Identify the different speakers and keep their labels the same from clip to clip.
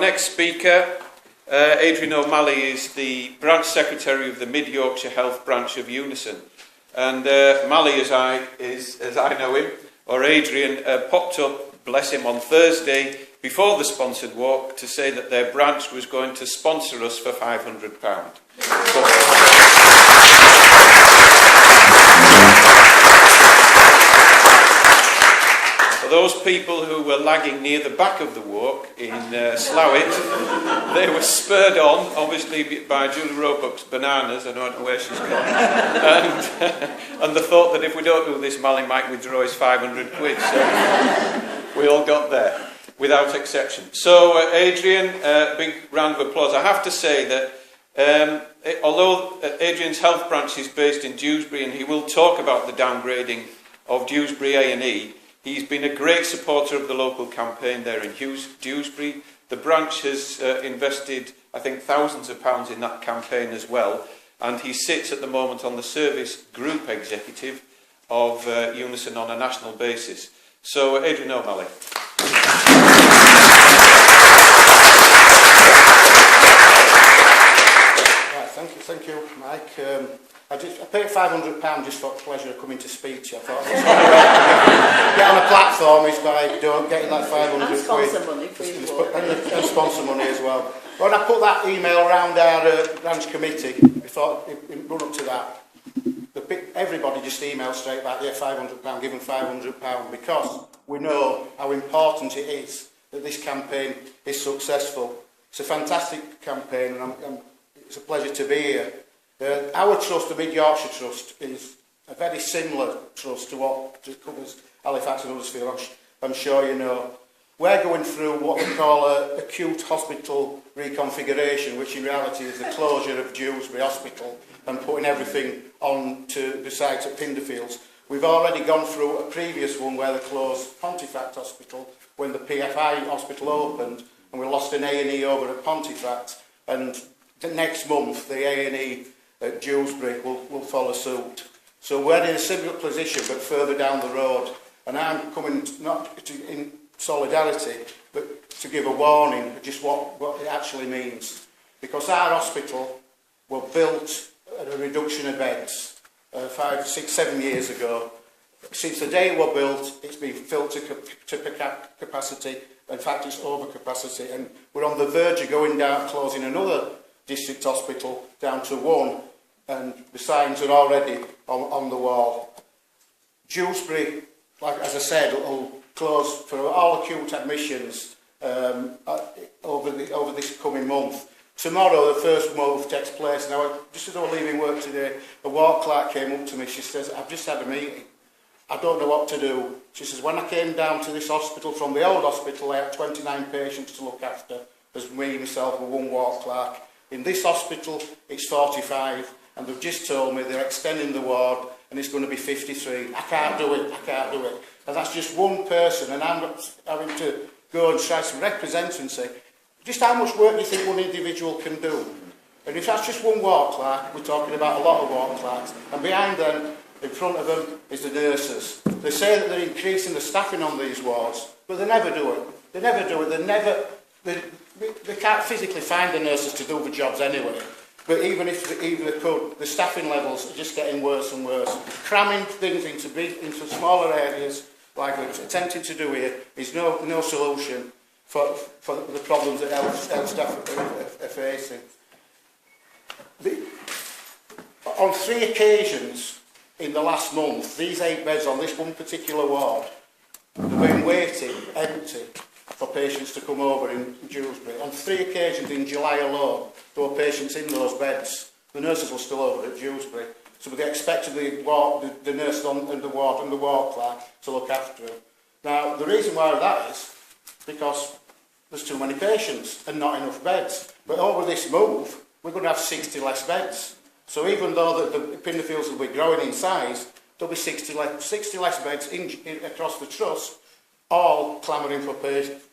Speaker 1: next speaker, Adrian O'Malley, is the branch secretary of the Mid Yorkshire Health branch of Unison. And Malley, as I know him, or Adrian, popped up, bless him, on Thursday before the sponsored walk to say that their branch was going to sponsor us for £500. For those people who were lagging near the back of the walk in Slowett, they were spurred on, obviously, by Julie Roebuck's bananas. I don't know where she's gone. And the thought that if we don't do this, Malley might withdraw his 500 quid. So we all got there, without exception. So, Adrian, big round of applause. I have to say that although Adrian's health branch is based in Dewsbury, and he will talk about the downgrading of Dewsbury A&E, he's been a great supporter of the local campaign there in Dewsbury. The branch has invested, I think, thousands of pounds in that campaign as well, and he sits at the moment on the service group executive of Unison on a national basis. So, Adrian O'Malley.
Speaker 2: Thank you, Mike. I paid £500 just for the pleasure of coming to speak to you. I thought get on a platform is by getting that 500
Speaker 3: and sponsor money for you.
Speaker 2: And sponsor money as well. When I put that email around our branch committee, before in run up to that, everybody just emailed straight back, yeah, £500, give them £500, because we know how important it is that this campaign is successful. It's a fantastic campaign, and it's a pleasure to be here. Our trust, the Mid Yorkshire Trust, is a very similar trust to what covers Halifax and Huddersfield. I'm sure you know. We're going through what we call an acute hospital reconfiguration, which in reality is the closure of Dewsbury Hospital and putting everything on to the site at Pinderfields. We've already gone through a previous one where they closed Pontefract Hospital when the PFI Hospital opened, and we lost an A&E over at Pontefract, and the next month the A&E at Dewsbury will follow suit. So we're in a similar position but further down the road, and I'm coming not in solidarity but to give a warning of just what it actually means, because our hospital were built at a reduction of beds 5, 6, 7 years ago. Since the day it was built, it's been filled to capacity. In fact, it's over capacity, and we're on the verge of going down, closing another district hospital down to 1, and the signs are already on the wall. Dewsbury, like as I said, will close for all acute admissions over this coming month. Tomorrow, the first move takes place. Now, just as I was leaving work today, a ward clerk came up to me. She says, "I've just had a meeting. I don't know what to do." She says, "When I came down to this hospital from the old hospital, I had 29 patients to look after, as me, myself, and one ward clerk. In this hospital, it's 45, and they've just told me they're extending the ward, and it's going to be 53. I can't do it, I can't do it." And that's just one person, and I'm having to go and try to represent and say, just how much work do you think one individual can do? And if that's just one ward clerk, we're talking about a lot of ward clerks, and behind them, in front of them, is the nurses. They say that they're increasing the staffing on these wards, but they never do it. They never do it. They can't physically find the nurses to do the jobs anyway. But even if they could, the staffing levels are just getting worse and worse. Cramming things into smaller areas, like we're attempting to do here, is no solution for the problems that health staff are facing. On 3 occasions in the last month, these 8 beds on this one particular ward have been waiting empty for patients to come over in Dewsbury. On 3 occasions in July alone, there were patients in those beds. The nurses were still over at Dewsbury, so they expected the nurses on the ward and the ward clerk to look after them. Now, the reason why that is because there's too many patients and not enough beds. But over this move, we're going to have 60 less beds. So even though the Pinderfields will be growing in size, there'll be 60 less beds across the trust, all clamouring for patients.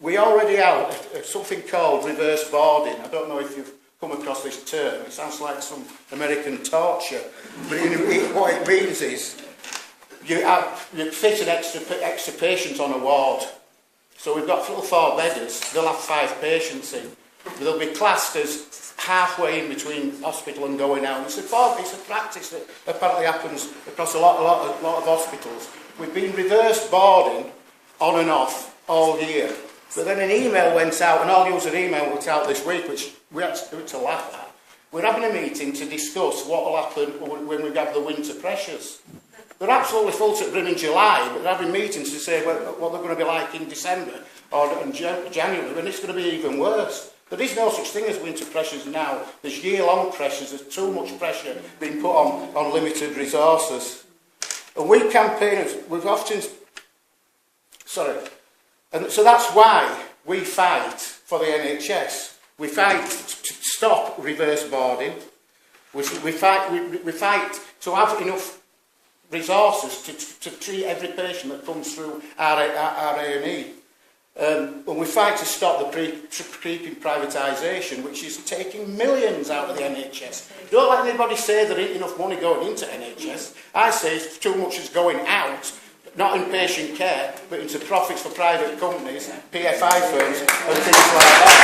Speaker 2: We already have something called reverse boarding. I don't know if you've come across this term. It sounds like some American torture. But what it means is you fit an extra patient on a ward. So we've got little 4-bedders, they'll have 5 patients in. They'll be classed as halfway in between hospital and going out. It's a practice that apparently happens across a lot of hospitals. We've been reverse boarding on and off all year. But then an email went out, an all-user email went out this week, which we had to laugh at. We're having a meeting to discuss what will happen when we have the winter pressures. They're absolutely full to the brim in July, but they're having meetings to say what they're going to be like in December or in January, and it's going to be even worse. There is no such thing as winter pressures now. There's year-long pressures. There's too much pressure being put on limited resources. And we campaigners, we've often... Sorry. And so that's why we fight for the NHS. We fight to stop reverse boarding. We fight to have enough resources to treat every patient that comes through our A&E. And we fight to stop the creeping privatisation, which is taking millions out of the NHS. Don't let anybody say there ain't enough money going into NHS. I say too much is going out, not in patient care, but into profits for private companies, PFI firms, and things like that.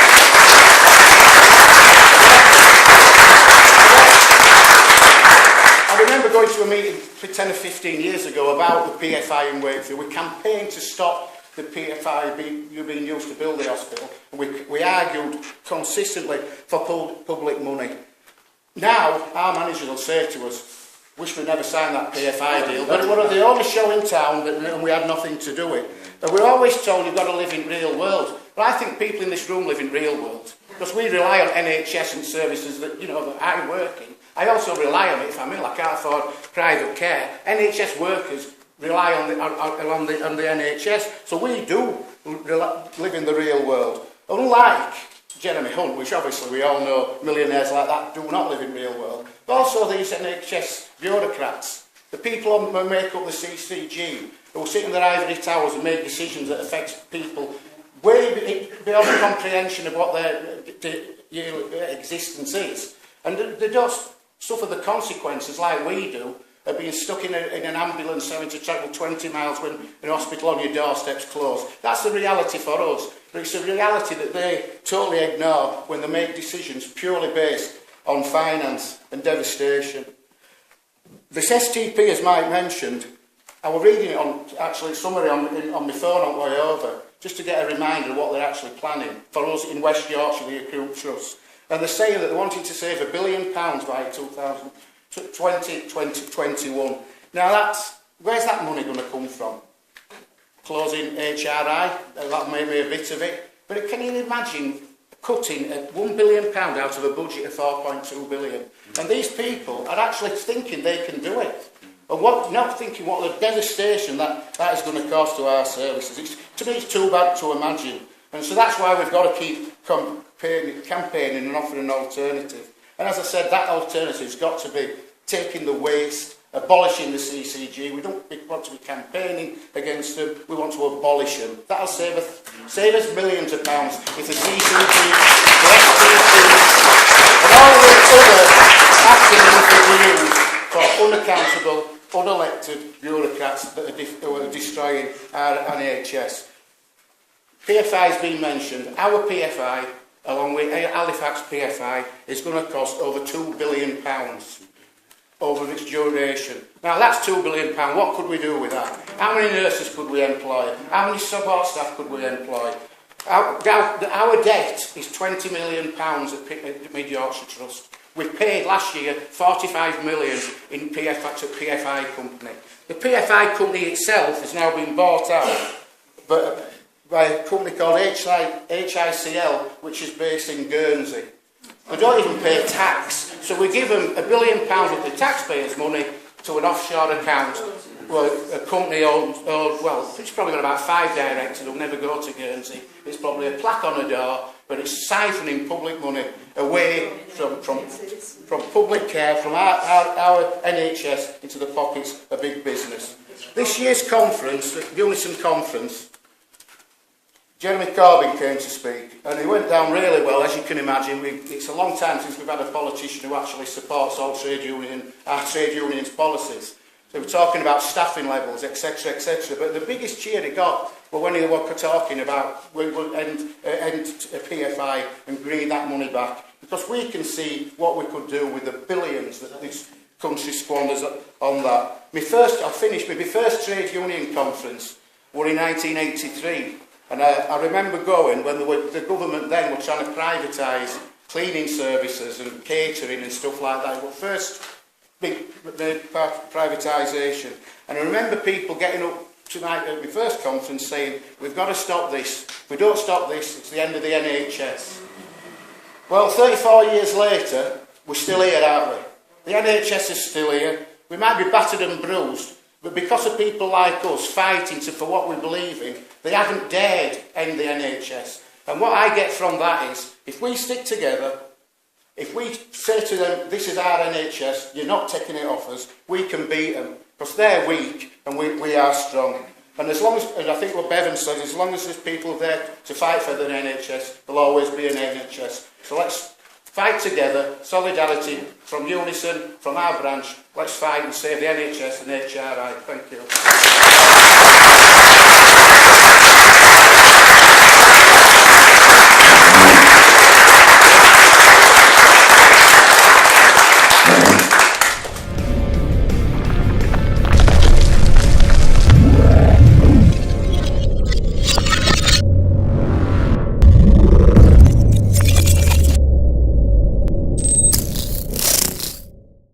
Speaker 2: I remember going to a meeting 10 or 15 years ago about the PFI in Wakefield. We campaigned to stop the PFI being used to build the hospital. We argued consistently for public money. Now, our managers will say to us, wish we never signed that PFI deal, but we're the only show in town and we had nothing to do with it. And we're always told you've got to live in real world. But I think people in this room live in real world, because we rely on NHS and services that, that I work in. I also rely on it if I'm ill. I can't afford private care. NHS workers rely on the NHS. So we do live in the real world. Unlike Jeremy Hunt, which obviously we all know millionaires like that do not live in real world. But also these NHS bureaucrats, the people who make up the CCG, who sit in their ivory towers and make decisions that affect people way beyond the comprehension of what their existence is. And they don't suffer the consequences like we do of being stuck in an ambulance having to travel 20 miles when an hospital on your doorstep's closed. That's the reality for us, but it's a reality that they totally ignore when they make decisions purely based on finance and devastation. This STP, as Mike mentioned, I was reading it on, actually, summary on my phone on the way over, just to get a reminder of what they're actually planning for us in West Yorkshire, the Acute Trust. And they're saying that they're wanting to save £1 billion by 2021. Now, where's that money going to come from? Closing HRI, that may be a bit of it. But can you imagine cutting £1 billion out of a budget of £4.2 billion? And these people are actually thinking they can do it. And not thinking what the devastation that is going to cause to our services. To me, it's too bad to imagine. And so that's why we've got to keep campaigning and offering an alternative. And as I said, that alternative's got to be taking the waste, abolishing the CCG. We don't want to be campaigning against them. We want to abolish them. That'll save us millions of pounds if the CCG, the STP, and all the other acronyms that we use for unaccountable, unelected bureaucrats that are destroying our NHS. PFI has been mentioned. Our PFI, along with Halifax PFI, is going to cost over £2 billion over its duration. Now, that's £2 billion. What could we do with that? How many nurses could we employ? How many support staff could we employ? Our debt is £20 million at Mid Yorkshire Trust. We paid last year £45 million in PFI company. The PFI company itself has now been bought out by a company called HICL, which is based in Guernsey. They don't even pay tax. So we give them £1 billion of the taxpayers' money to an offshore account. Well, a company it's probably got about 5 directors who'll never go to Guernsey. It's probably a plaque on a door, but it's siphoning public money away from public care, from our NHS into the pockets of big business. This year's conference, the Unison conference, Jeremy Corbyn came to speak, and he went down really well, as you can imagine. It's a long time since we've had a politician who actually supports our trade unions' policies. So we're talking about staffing levels, etc., etc. But the biggest cheer he got were when he was talking about we will end PFI and bring that money back. Because we can see what we could do with the billions that this country squanders on that. I finished with my first trade union conference were in 1983. And I remember going when the government then were trying to privatise cleaning services and catering and stuff like that. It was first big privatisation. And I remember people getting up tonight at my first conference saying, we've got to stop this. If we don't stop this, it's the end of the NHS. Well, 34 years later, we're still here, aren't we? The NHS is still here. We might be battered and bruised, but because of people like us fighting for what we believe in, they haven't dared end the NHS. And what I get from that is, if we stick together, if we say to them, this is our NHS, you're not taking it off us, we can beat them. Because they're weak and we are strong. And as long as, and I think what Bevan said, as long as there's people there to fight for the NHS, there'll always be an NHS. So let's fight together, solidarity from Unison, from our branch. Let's fight and save the NHS and HRI. Thank you.